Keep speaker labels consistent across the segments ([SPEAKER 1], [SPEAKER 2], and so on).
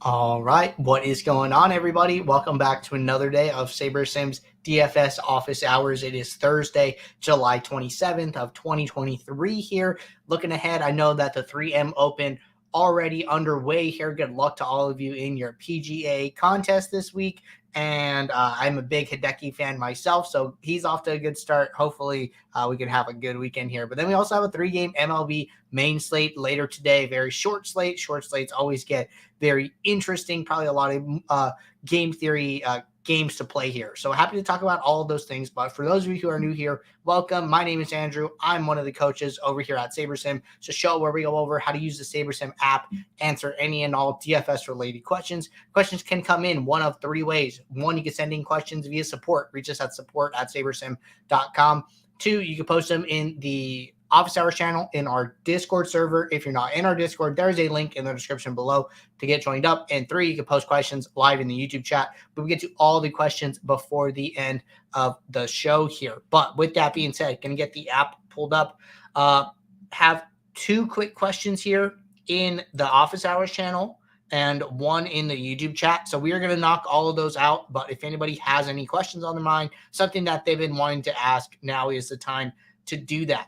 [SPEAKER 1] All right, what is going on, everybody? Welcome back to another day of Saber Sims DFS office hours. It is Thursday, July 27th of 2023 here. Looking ahead, I know that the 3M Open already underway here. Good luck to all of you in your PGA contest this week. And I'm a big Hideki fan myself, so he's off to a good start. Hopefully, we can have a good weekend here. But then we also have a 3-game MLB main slate later today. Very short slate. Short slates always get very interesting, probably a lot of game theory games to play here. So happy to talk about all of those things. But for those of you who are new here, welcome. My name is Andrew. I'm one of the coaches over here at SaberSim. It's a show where we go over how to use the SaberSim app, answer any and all DFS related questions. Questions can come in one of three ways. One, you can send in questions via support. Reach us at support@sabersim.com. Two, you can post them in the office hours channel in our Discord server. If you're not in our Discord, there's a link in the description below to get joined up. And three, you can post questions live in the YouTube chat, but we get to all the questions before the end of the show here. But with that being said, going to get the app pulled up. Have two quick questions here in the office hours channel and one in the YouTube chat. So we are going to knock all of those out. But if anybody has any questions on their mind, something that they've been wanting to ask, now is the time to do that.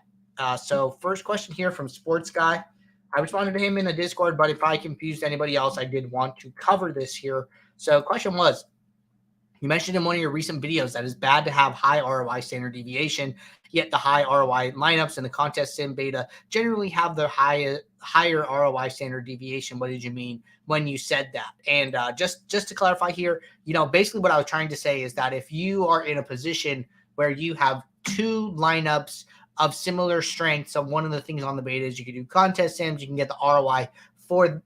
[SPEAKER 1] So first question here from Sports Guy. I responded to him in the Discord, but if I confused anybody else, I did want to cover this here. So question was, you mentioned in one of your recent videos that it's bad to have high ROI standard deviation, yet the high ROI lineups in the contest sim beta generally have the higher ROI standard deviation. What did you mean when you said that? And just to clarify here, basically what I was trying to say is that if you are in a position where you have two lineups of similar strength. So one of the things on the beta is you can do contest sims. You can get the ROI for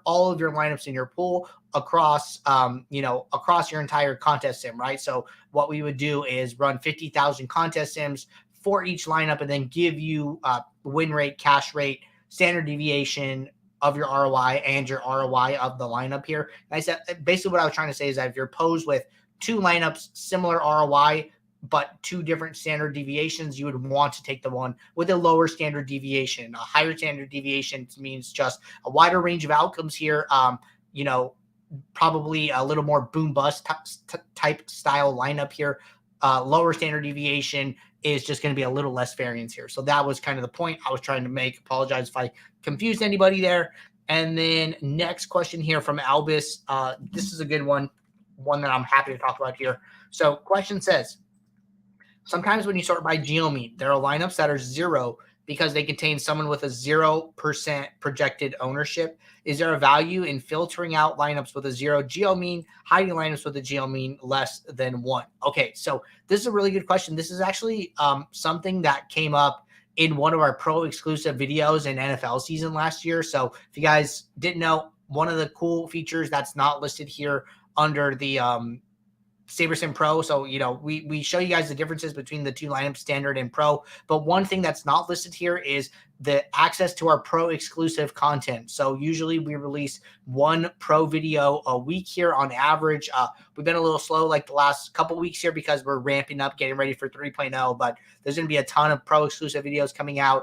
[SPEAKER 1] all of your lineups in your pool across, across your entire contest sim, right? So what we would do is run 50,000 contest sims for each lineup and then give you win rate, cash rate, standard deviation of your ROI and your ROI of the lineup here. And I said, basically what I was trying to say is that if you're posed with two lineups, similar ROI, but two different standard deviations, you would want to take the one with a lower standard deviation. A higher standard deviation means just a wider range of outcomes here. Probably a little more boom bust type style lineup here. Lower standard deviation is just going to be a little less variance here. So that was kind of the point I was trying to make. Apologize if I confused anybody there. And then next question here from Albus. This is a good one that I'm happy to talk about here. So question says, sometimes when you sort by Geomean, there are lineups that are zero because they contain someone with a 0% projected ownership. Is there a value in filtering out lineups with a zero Geomean, hiding lineups with a Geomean less than 1? Okay, so this is a really good question. This is actually something that came up in one of our pro exclusive videos in NFL season last year. So if you guys didn't know, one of the cool features that's not listed here under the SaberSim Pro. So, we show you guys the differences between the two lineups, standard and pro. But one thing that's not listed here is the access to our pro exclusive content. So usually we release one pro video a week here on average. We've been a little slow like the last couple weeks here because we're ramping up, getting ready for 3.0, but there's going to be a ton of pro exclusive videos coming out.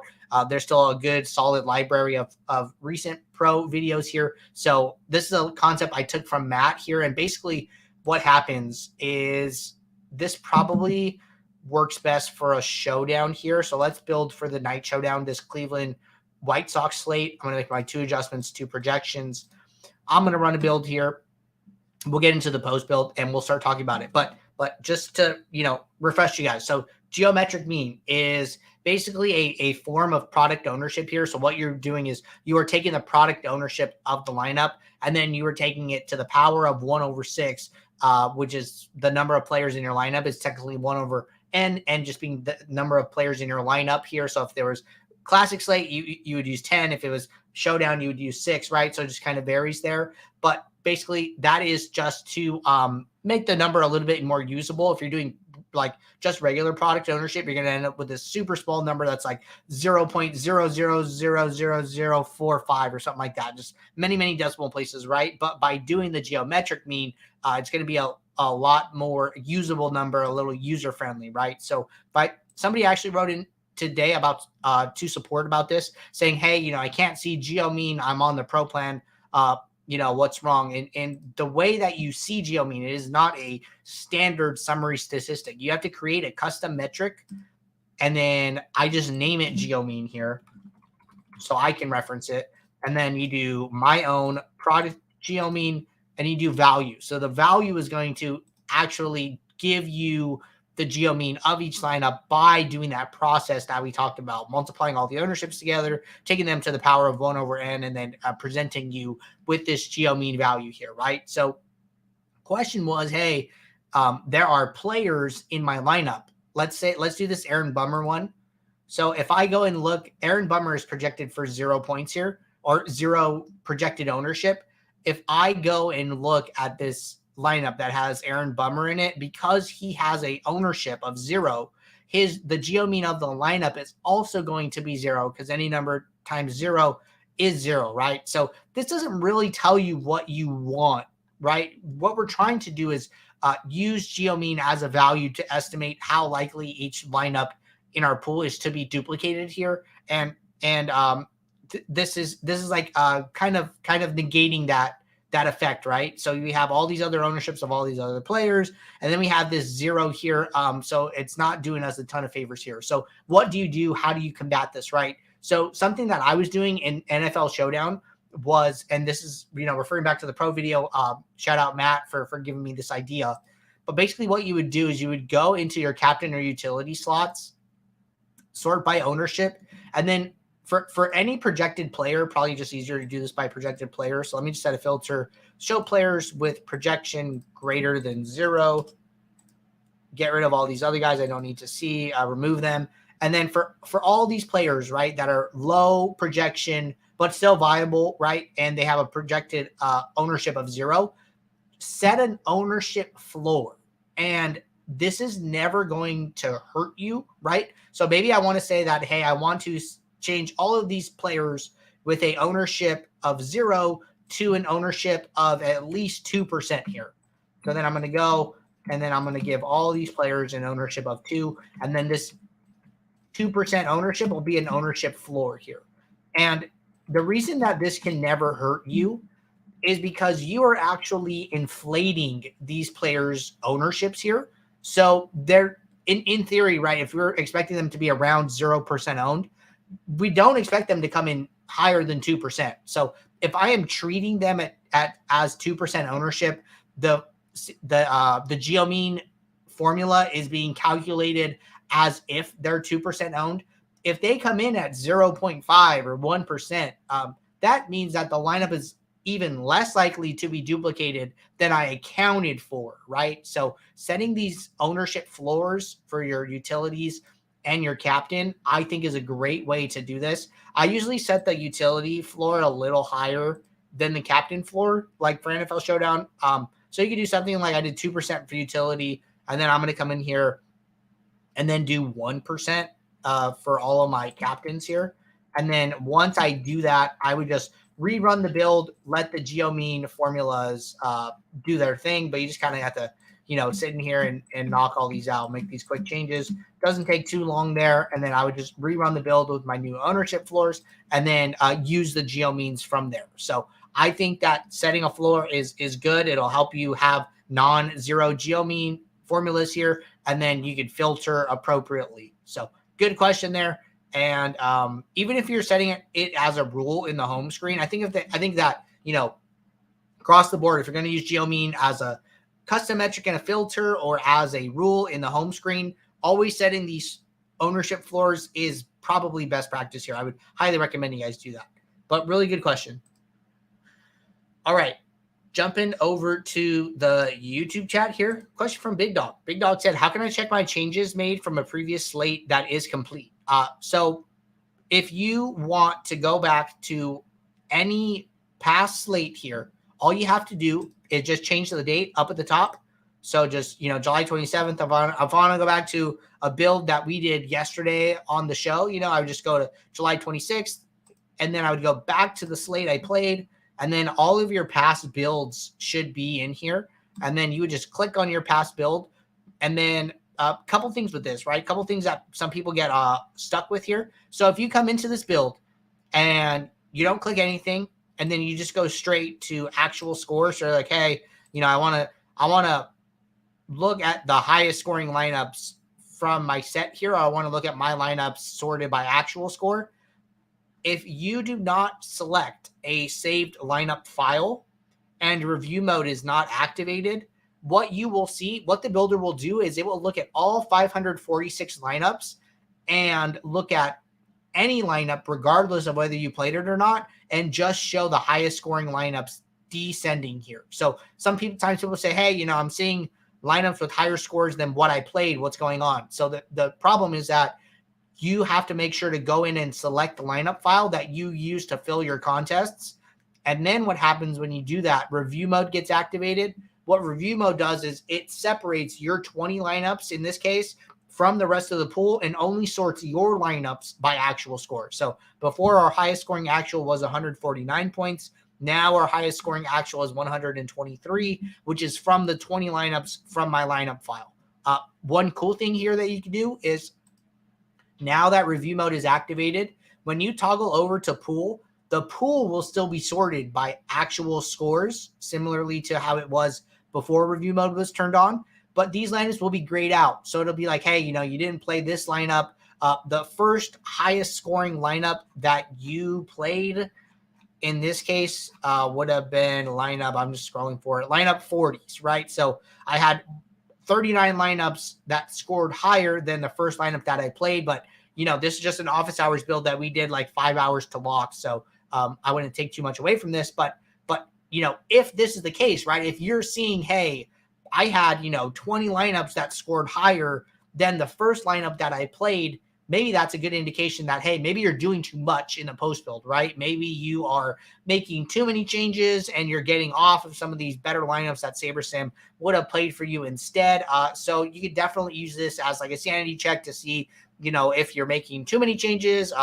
[SPEAKER 1] There's still a good solid library of recent pro videos here. So this is a concept I took from Matt here. And basically what happens is this probably works best for a showdown here. So let's build for the night showdown, this Cleveland White Sox slate. I'm going to make my two adjustments, two projections. I'm going to run a build here. We'll get into the post build and we'll start talking about it. But just to, refresh you guys. So geometric mean is basically a form of product ownership here. So what you're doing is you are taking the product ownership of the lineup and then you are taking it to the power of 1/6, which is the number of players in your lineup is technically 1/n, and just being the number of players in your lineup here. So if there was classic slate, you would use 10. If it was showdown, you would use 6, right? So it just kind of varies there. But basically that is just to make the number a little bit more usable. If you're doing like just regular product ownership, you're going to end up with this super small number that's like 0.000045 or something like that. Just many, many decimal places, right? But by doing the geometric mean, it's going to be a lot more usable number, a little user-friendly, right? So somebody actually wrote in today about to support about this, saying, hey, I can't see Geomean. I'm on the pro plan. what's wrong. And the way that you see Geomean, it is not a standard summary statistic. You have to create a custom metric, and then I just name it Geomean here so I can reference it. And then you do my own product Geomean, and you do value. So the value is going to actually give you the Geomean of each lineup by doing that process that we talked about, multiplying all the ownerships together, taking them to the power of 1 over n, and then presenting you with this Geomean value here, right? So question was, hey, there are players in my lineup. Let's do this Aaron Bummer one. So if I go and look, Aaron Bummer is projected for 0 points here, or 0 projected ownership. If I go and look at this lineup that has Aaron Bummer in it, because he has a ownership of 0, the Geomean of the lineup is also going to be 0, because any number times 0 is 0, right? So this doesn't really tell you what you want, right? What we're trying to do is use Geomean as a value to estimate how likely each lineup in our pool is to be duplicated here, and this is like kind of negating that effect, right? So we have all these other ownerships of all these other players, and then we have this 0 here. So it's not doing us a ton of favors here. So what do you do? How do you combat this, right? So something that I was doing in NFL Showdown was, and this is, referring back to the pro video, shout out Matt for giving me this idea. But basically what you would do is you would go into your captain or utility slots, sort by ownership, and then for any projected player, probably just easier to do this by projected player. So let me just set a filter, show players with projection greater than 0. Get rid of all these other guys I don't need to see, remove them. And then for all these players, right, that are low projection but still viable, right, and they have a projected ownership of 0, set an ownership floor. And this is never going to hurt you, right? So maybe I want to say that, hey, I want to change all of these players with a ownership of 0 to an ownership of at least 2% here. So then I'm going to go, and then I'm going to give all these players an ownership of 2, and then this 2% ownership will be an ownership floor here. And the reason that this can never hurt you is because you are actually inflating these players' ownerships here. So they're in theory, right? If we're expecting them to be around 0% owned, we don't expect them to come in higher than 2%. So if I am treating them as 2% ownership, the Geomean formula is being calculated as if they're 2% owned. If they come in at 0.5 or 1%, that means that the lineup is even less likely to be duplicated than I accounted for, right? So setting these ownership floors for your utilities and your captain, I think, is a great way to do this. I usually set the utility floor a little higher than the captain floor, like for NFL Showdown. So you could do something like I did 2% for utility, and then I'm going to come in here and then do 1% for all of my captains here. And then once I do that, I would just rerun the build, let the Geomean formulas do their thing, but you just kind of have to, sit in here and knock all these out, make these quick changes. Doesn't take too long there. And then I would just rerun the build with my new ownership floors, and then use the Geomeans from there. So I think that setting a floor is good. It'll help you have non-zero Geomean formulas here, and then you can filter appropriately. So good question there. And even if you're setting it as a rule in the home screen, I think that across the board, if you're going to use Geomean as a custom metric and a filter, or as a rule in the home screen, always setting these ownership floors is probably best practice here. I would highly recommend you guys do that. But really good question. All right, jumping over to the YouTube chat here. Question from Big Dog. Big Dog said, how can I check my changes made from a previous slate that is complete? So if you want to go back to any past slate here, all you have to do is just change the date up at the top. So just, July 27th, if I want to go back to a build that we did yesterday on the show, I would just go to July 26th, and then I would go back to the slate I played, and then all of your past builds should be in here. And then you would just click on your past build, and then a couple things with this, right? A couple things that some people get stuck with here. So if you come into this build and you don't click anything, and then you just go straight to actual scores. So like, hey, I want to look at the highest scoring lineups from my set here. I want to look at my lineups sorted by actual score. If you do not select a saved lineup file and review mode is not activated, what you will see, what the builder will do is it will look at all 546 lineups and look at any lineup, regardless of whether you played it or not, and just show the highest scoring lineups descending here. So sometimes people say, hey, I'm seeing lineups with higher scores than what I played. What's going on? So the problem is that you have to make sure to go in and select the lineup file that you use to fill your contests. And then what happens when you do that, review mode gets activated. What review mode does is it separates your 20 lineups, in this case, from the rest of the pool and only sorts your lineups by actual score. So before, our highest scoring actual was 149 points. Now our highest scoring actual is 123, which is from the 20 lineups from my lineup file. One cool thing here that you can do is, now that review mode is activated, when you toggle over to pool, the pool will still be sorted by actual scores, similarly to how it was before review mode was turned on. But these lineups will be grayed out. So it'll be like, hey, you didn't play this lineup. The first highest scoring lineup that you played in this case would have been lineup, I'm just scrolling for it, lineup 40s, right? So I had 39 lineups that scored higher than the first lineup that I played. But, this is just an office hours build that we did like 5 hours to lock. So I wouldn't take too much away from this. But if this is the case, right, if you're seeing, hey, I had, 20 lineups that scored higher than the first lineup that I played, maybe that's a good indication that, hey, maybe you're doing too much in the post build, right? Maybe you are making too many changes and you're getting off of some of these better lineups that SaberSim would have played for you instead. So you could definitely use this as like a sanity check to see, if you're making too many changes,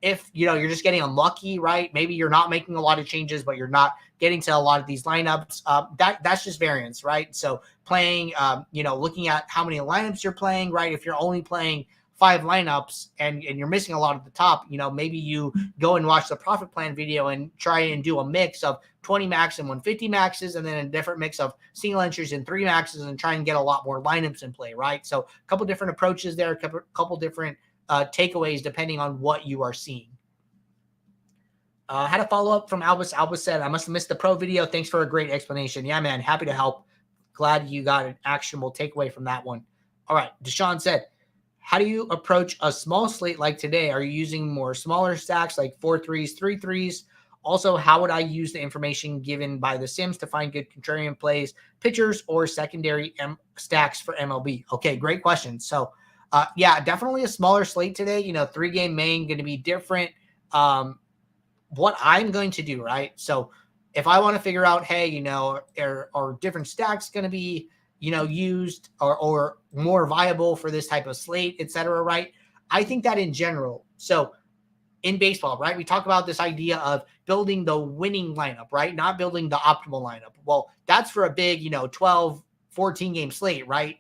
[SPEAKER 1] if, you're just getting unlucky, right? Maybe you're not making a lot of changes, but you're not getting to a lot of these lineups. That's just variance, right? So playing, looking at how many lineups you're playing, right? If you're only playing 5 lineups and you're missing a lot at the top, maybe you go and watch the profit plan video and try and do a mix of 20 max and 150 maxes, and then a different mix of single entries and 3 maxes, and try and get a lot more lineups in play, right? So a couple different approaches there, a couple different takeaways depending on what you are seeing. Had a follow-up from Albus. Albus said, I must have missed the pro video. Thanks for a great explanation. Yeah, man, happy to help. Glad you got an actionable takeaway from that one. All right, Deshaun said, how do you approach a small slate like today? Are you using more smaller stacks like 4 3s, 3 3s? Also, how would I use the information given by the Sims to find good contrarian plays, pitchers, or secondary stacks for MLB? Okay, great question. So, yeah, definitely a smaller slate today. 3-game main going to be different. What I'm going to do, right? So if I want to figure out, hey, are different stacks going to be, used or more viable for this type of slate, et cetera, right? I think that in general, so in baseball, right, we talk about this idea of building the winning lineup, right? Not building the optimal lineup. Well, that's for a big, 12, 14 game slate, right?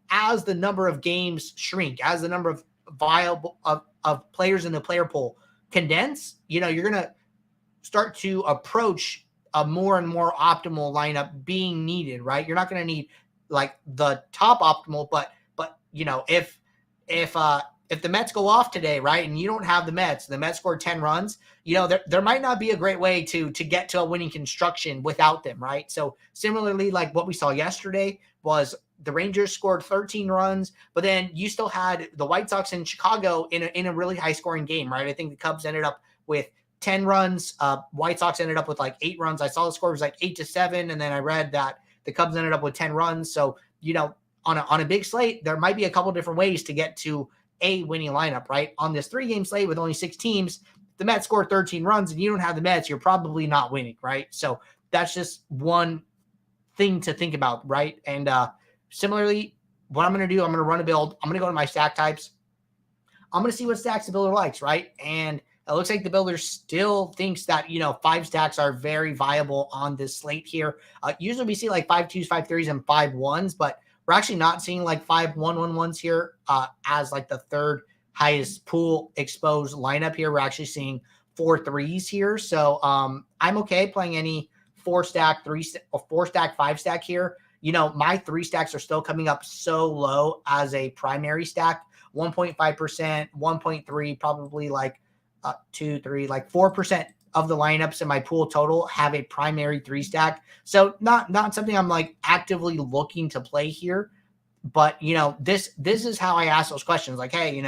[SPEAKER 1] As the number of games shrink, as the number of viable of players in the player pool condense, you're going to start to approach a more and more optimal lineup being needed, right? You're not going to need like the top optimal, but if the Mets go off today, right, and you don't have the Mets scored 10 runs, there might not be a great way to get to a winning construction without them, right? So similarly, like what we saw yesterday was the Rangers scored 13 runs, but then you still had the White Sox in Chicago in a really high scoring game, right? I think the Cubs ended up with 10 runs. White Sox ended up with like 8 runs. I saw the score was like 8-7. And then I read that the Cubs ended up with 10 runs. So, on a big slate, there might be a couple different ways to get to a winning lineup, right? On this 3-game slate with only 6 teams, the Mets score 13 runs and you don't have the Mets, you're probably not winning, right? So that's just one thing to think about, right? And similarly, what I'm going to do, I'm going to run a build. I'm going to go to my stack types. I'm going to see what stacks the builder likes, right? And it looks like the builder still thinks that, 5 stacks are very viable on this slate here. Usually we see like 5 2s, 5 3s, and 5 1s, but we're actually not seeing like 5 1 1 1s here as like the third highest pool exposed lineup here. We're actually seeing 4 threes here. So I'm okay playing any 4-stack, 4-stack, 5-stack here. My 3 stacks are still coming up so low as a primary stack, 1.5%, 1.3, probably like 2, 3, like 4% of the lineups in my pool total have a primary 3-stack. So not something I'm like actively looking to play here. But this is how I ask those questions. Like, hey,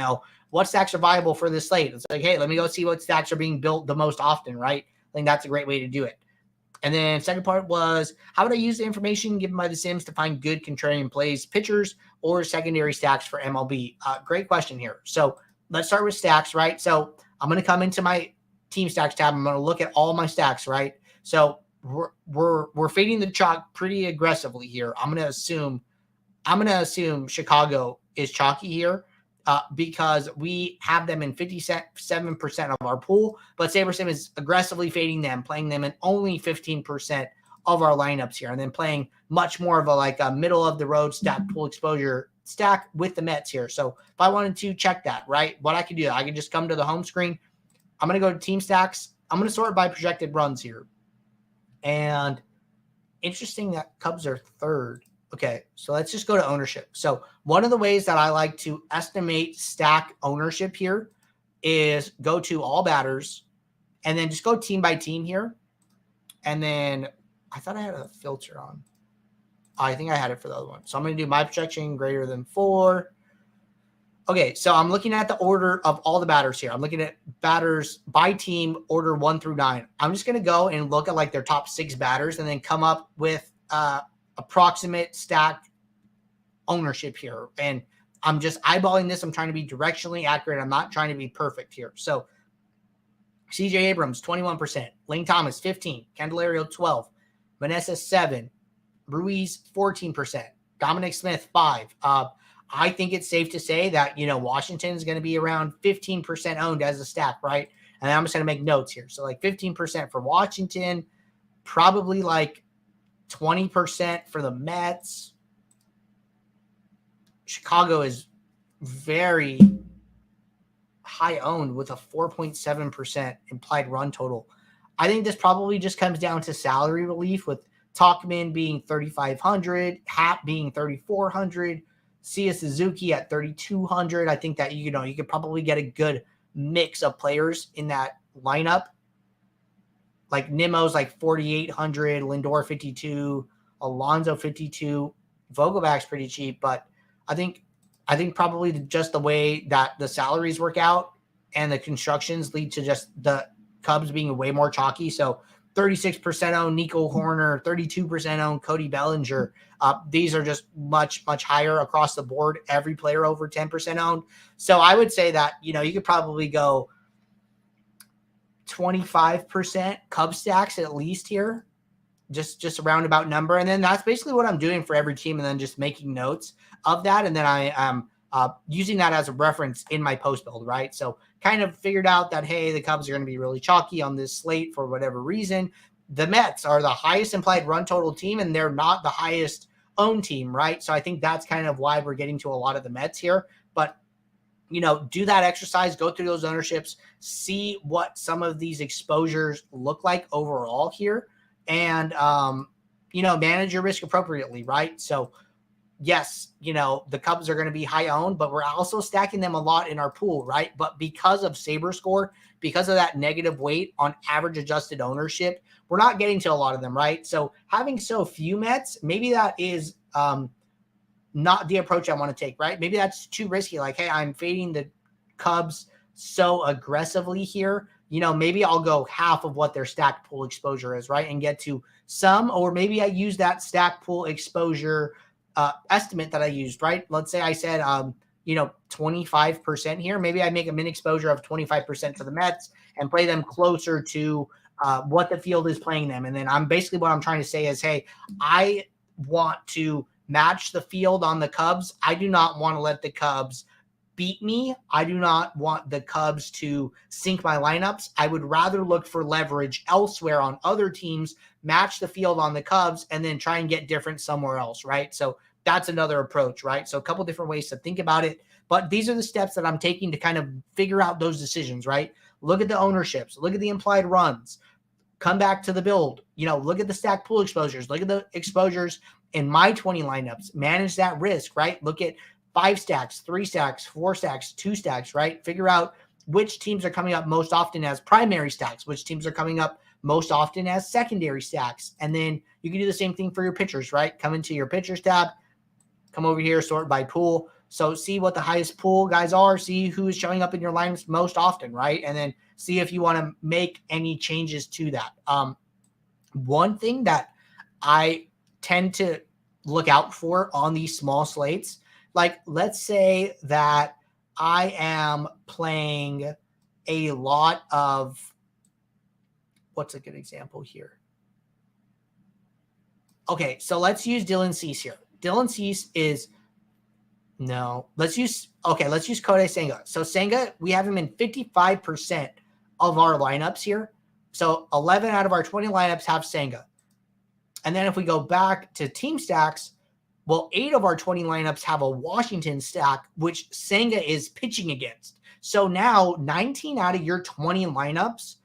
[SPEAKER 1] what stacks are viable for this slate? It's like, hey, let me go see what stacks are being built the most often, right? I think that's a great way to do it. And then second part was, how would I use the information given by the Sims to find good contrarian plays, pitchers, or secondary stacks for MLB? Great question here. So let's start with stacks, right? So I'm going to come into my team stacks tab. I'm going to look at all my stacks, right? So we're fading the chalk pretty aggressively here. I'm going to assume Chicago is chalky here because we have them in 57% of our pool, but SaberSim is aggressively fading them, playing them in only 15% of our lineups here, and then playing much more of a middle of the road stack pool exposure stack with the Mets here. So if I wanted to check that, right, what I could do, I could just come to the home screen. I'm going to go to team stacks. I'm going to sort by projected runs here. And interesting that Cubs are third. Okay, so let's just go to ownership. So one of the ways that I like to estimate stack ownership here is go to all batters and then just go team by team here. And then I thought I had a filter on. I think I had it for the other one. So I'm going to do my projection greater than 4. Okay, so I'm looking at the order of all the batters here. I'm looking at batters by team, order 1 through 9. I'm just going to go and look at their top 6 batters and then come up with approximate stack ownership here. And I'm just eyeballing this. I'm trying to be directionally accurate. I'm not trying to be perfect here. So CJ Abrams, 21%. Lane Thomas, 15. Candelario, 12. Vanessa, 7. Ruiz, 14%. Dominic Smith, 5. I think it's safe to say that, Washington is going to be around 15% owned as a stack, right? And I'm just going to make notes here. So 15% for Washington, probably 20% for the Mets. Chicago is very high owned with a 4.7% implied run total. I think this probably just comes down to salary relief, with Talkman being 3,500, Happ being 3,400, Sia Suzuki at 3,200. I think that, you could probably get a good mix of players in that lineup. Nimmo's 4,800, Lindor 52, Alonso 52, Vogelback's pretty cheap, but I think probably just the way that the salaries work out and the constructions lead to just the Cubs being way more chalky. So 36% owned Nico Horner, 32% owned Cody Bellinger. These are just much, much higher across the board. Every player over 10% owned. So I would say that, you could probably go 25% Cub stacks at least here, just a roundabout number. And then that's basically what I'm doing for every team, and then just making notes of that. And then I am using that as a reference in my post build, right? So kind of figured out that, hey, the Cubs are going to be really chalky on this slate for whatever reason. The Mets are the highest implied run total team, and they're not the highest owned team, right? So I think that's kind of why we're getting to a lot of the Mets here. But do that exercise, go through those ownerships, see what some of these exposures look like overall here, and, manage your risk appropriately, right? So, yes, the Cubs are going to be high owned, but we're also stacking them a lot in our pool, right? But because of Saber score, because of that negative weight on average adjusted ownership, we're not getting to a lot of them, right? So having so few Mets, maybe that is not the approach I want to take, right? Maybe that's too risky. Hey, I'm fading the Cubs so aggressively here. Maybe I'll go half of what their stacked pool exposure is, right? And get to some, or maybe I use that stacked pool exposure estimate that I used, right? Let's say I said, 25% here. Maybe I make a min exposure of 25% for the Mets and play them closer to what the field is playing them. And then what I'm trying to say is, hey, I want to match the field on the Cubs. I do not want to let the Cubs beat me. I do not want the Cubs to sink my lineups. I would rather look for leverage elsewhere on other teams, match the field on the Cubs, and then try and get different somewhere else, right? So that's another approach, right? So a couple different ways to think about it. But these are the steps that I'm taking to kind of figure out those decisions, right? look at the ownerships, look at the implied runs, come back to the build, look at the stack pool exposures, look at the exposures in my 20 lineups, manage that risk, right? Look at 5 stacks, 3 stacks, 4 stacks, 2 stacks, right? Figure out which teams are coming up most often as primary stacks, which teams are coming up most often as secondary stacks. And then you can do the same thing for your pitchers, right? Come into your pitchers tab, come over here, sort by pool. So see what the highest pool guys are, see who is showing up in your lineups most often, right? And then see if you want to make any changes to that. One thing that I tend to look out for on these small slates, like let's say that I am playing a lot of, what's a good example here? Okay, so let's use Dylan Cease here. Dylan Cease is, no, let's use Kodai Senga. So Senga, we have him in 55% of our lineups here. So 11 out of our 20 lineups have Senga. And then if we go back to team stacks, well, 8 of our 20 lineups have a Washington stack, which Senga is pitching against. So now 19 out of your 20 lineups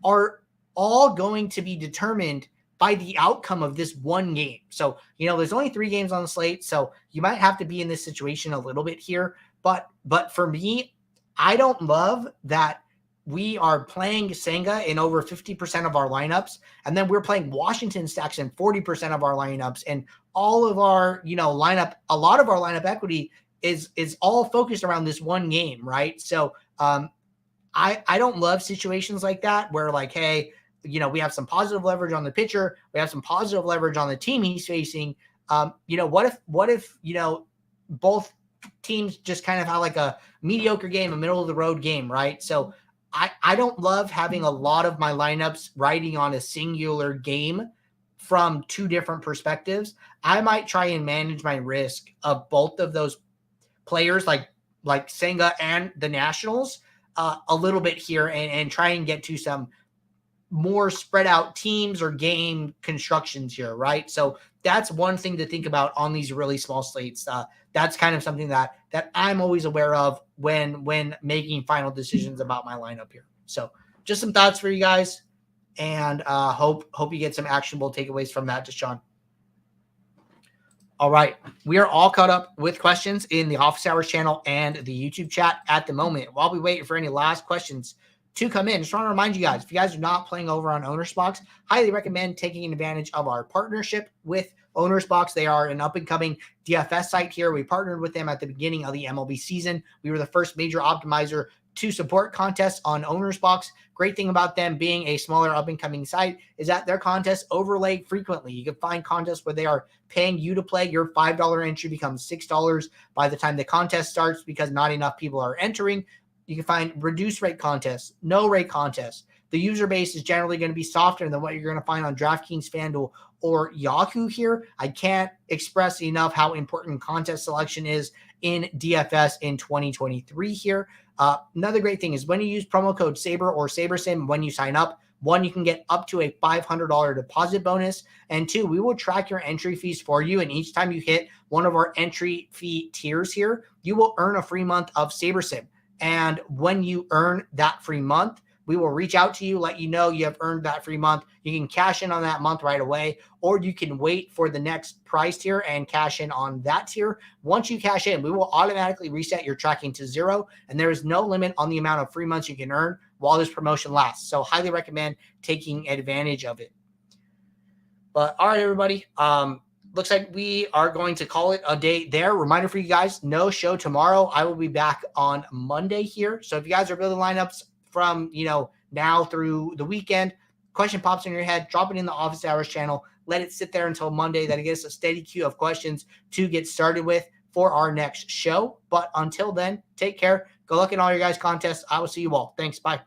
[SPEAKER 1] are all going to be determined by the outcome of this one game. So, there's only 3 games on the slate, so you might have to be in this situation a little bit here. But for me, I don't love that we are playing Senga in over 50% of our lineups, and then we're playing Washington stacks in 40% of our lineups, and all of our, lineup, a lot of our lineup equity is all focused around this one game, right? So I don't love situations like that where like, hey, we have some positive leverage on the pitcher, we have some positive leverage on the team he's facing. What if both teams just kind of have like a mediocre game, a middle of the road game, right? So I don't love having a lot of my lineups riding on a singular game from 2 different perspectives. I might try and manage my risk of both of those players, like Senga and the Nationals, a little bit here and try and get to some more spread out teams or game constructions here, right? So that's one thing to think about on these really small slates. That's kind of something that I'm always aware of when making final decisions about my lineup here. So just some thoughts for you guys, and hope you get some actionable takeaways from that, Deshaun. All right. We are all caught up with questions in the Office Hours channel and the YouTube chat at the moment. While we wait for any last questions to come in, just want to remind you guys, if you guys are not playing over on OwnersBox, highly recommend taking advantage of our partnership with OwnersBox. They are an up-and-coming DFS site here. We partnered with them at the beginning of the MLB season. We were the first major optimizer to support contests on OwnersBox. Great thing about them being a smaller up-and-coming site is that their contests overlay frequently. You can find contests where they are paying you to play. Your $5 entry becomes $6 by the time the contest starts because not enough people are entering. You can find reduced rate contests, no rate contests. The user base is generally going to be softer than what you're going to find on DraftKings, FanDuel, or Yahoo here. I can't express enough how important contest selection is in DFS in 2023 here. Another great thing is when you use promo code SABER or SaberSim when you sign up, 1, you can get up to a $500 deposit bonus, and 2, we will track your entry fees for you, and each time you hit one of our entry fee tiers here, you will earn a free month of SaberSim. And when you earn that free month, we will reach out to you, let you know you have earned that free month. You can cash in on that month right away, or you can wait for the next price tier and cash in on that tier. Once you cash in, we will automatically reset your tracking to 0, and there is no limit on the amount of free months you can earn while this promotion lasts. So highly recommend taking advantage of it. But all right, everybody. Looks like we are going to call it a day there. Reminder for you guys, no show tomorrow. I will be back on Monday here. So if you guys are building lineups from, now through the weekend, question pops in your head, drop it in the Office Hours channel. Let it sit there until Monday. That gives us a steady queue of questions to get started with for our next show. But until then, take care. Good luck in all your guys' contests. I will see you all. Thanks. Bye.